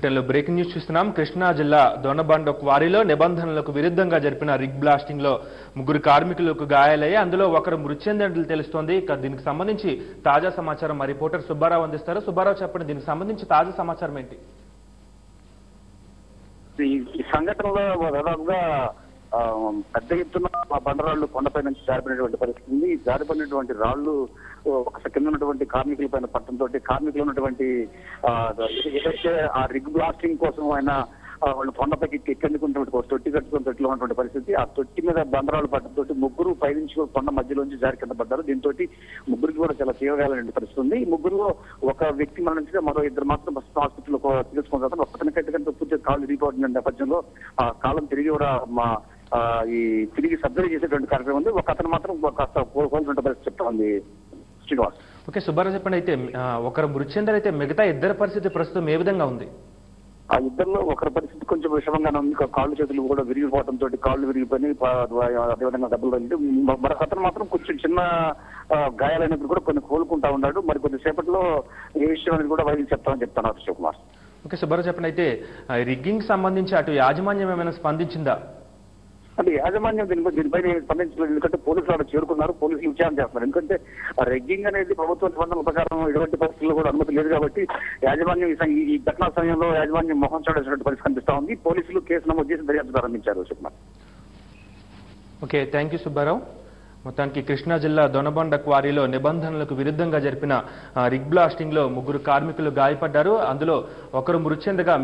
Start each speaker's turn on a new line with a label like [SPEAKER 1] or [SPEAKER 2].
[SPEAKER 1] బులెటిన్లో breaking news చూస్తున్నాం. కృష్ణా జిల్లా దొనబండ క్వారీలో నిబంధనలకు విరుద్ధంగా జరిపిన రిగ్ బ్లాస్టింగ్ లో 3 కార్మికులకు గాయాలయ్యాయి. అందులో ఒకరు మృతి చెందినట్లు తెలుస్తోంది. దీనికి సంబంధించి తాజా సమాచారం మా రిపోర్టర్ సుబ్బారావు అందిస్తారు. సుబ్బారావు, చెప్పండి, దీనికి సంబంధించి తాజా సమాచారం ఏంటి?
[SPEAKER 2] ఈ సంఘటనలో దాదాపుగా పెద్ద ఎత్తున బండరాళ్లు కొండపై నుంచి జారిపోయినటువంటి పరిస్థితి ఉంది. జారిపోయినటువంటి రాళ్లు ఒక కింద ఉన్నటువంటి కార్మికుల పైన పట్టడంతో కార్మికులు ఉన్నటువంటి ఏదైతే ఆ రిగ్ బ్లాస్టింగ్ కోసం ఆయన వాళ్ళు కొండపైకి ఎక్కేందుకున్నటువంటి తొట్టి కట్టుకుని తొట్టిలో ఉన్నటువంటి పరిస్థితి. ఆ తొట్టి మీద బండరాళ్లు పట్టడంతో ముగ్గురు పైనుంచి కొండ మధ్యలోంచి జారి కింద పడ్డారు. దీంతో ముగ్గురికి కూడా చాలా తీవ్రగాలైన పరిస్థితి ఉంది. ఈ ముగ్గురులో ఒక వ్యక్తి మరణించగా మరో 2 మాత్రం ఆసుపత్రిలో చికిత్సుకుంటారు. ఒక్కరికంటే పూర్తి కాళ్ళు విరిగిపోతున్న నేపథ్యంలో ఆ కాలం తిరిగి కూడా తిరిగి సర్జరీ చేసేటువంటి కార్యక్రమం ఉంది. ఒక అతను మాత్రం కాస్త కోలుకున్న పరిస్థితి చెప్తా ఉంది. శ్రీనివాస్.
[SPEAKER 1] ఓకే సుబ్బారావు, చెప్పండి. అయితే ఒకరు మృతి చెందారు, అయితే మిగతా ఇద్దరి పరిస్థితి ప్రస్తుతం ఏ విధంగా ఉంది?
[SPEAKER 2] ఆ ఇద్దరిలో ఒకరి పరిస్థితి కొంచెం విషమంగానే ఉంది. కాళ్ళు చేతులు కూడా విరిగిపోవడంతో కాళ్ళు విరిగిపోయి అదేవిధంగా డబ్బులు తగ్గి మరొక అతను మాత్రం కొంచెం చిన్న గాయాలైనప్పుడు కూడా కొన్ని కోలుకుంటా ఉన్నాడు. మరి కొద్దిసేపట్లో ఏ విషయం అనేది కూడా వైద్యులు చెప్తాను శివకుమార్.
[SPEAKER 1] ఓకే సుబ్బారావు, చెప్పండి. అయితే రిగ్గింగ్ సంబంధించి అటు యాజమాన్యం ఏమైనా స్పందించిందా?
[SPEAKER 2] అంటే యాజమాన్యం దీనిపై స్పందించలేదు. ఎందుకంటే పోలీసులు అక్కడ చేరుకున్నారు, పోలీసులు విచారణ చేస్తున్నారు. ఎందుకంటే రెగ్గింగ్ అనేది ప్రభుత్వ నిబంధనల ప్రకారం ఎటువంటి పరిస్థితుల్లో కూడా అనుమతి లేదు కాబట్టి యాజమాన్యం ఈ ఘటనా సమయంలో యాజమాన్యం మొహం చూడాల్సినటువంటి పరిస్థితి కనిపిస్తా ఉంది. పోలీసులు కేసు నమోదు చేసి దర్యాప్తు ప్రారంభించారు. Sukumar.
[SPEAKER 1] Okay, thank you Subbarao. మొత్తానికి కృష్ణా జిల్లా దొనబండ క్వారీలో నిబంధనలకు విరుద్ధంగా జరిపిన రిగ్ బ్లాస్టింగ్ లో 3 కార్మికులు గాయపడ్డారు. అందులో ఒకరు మృతి చెందగా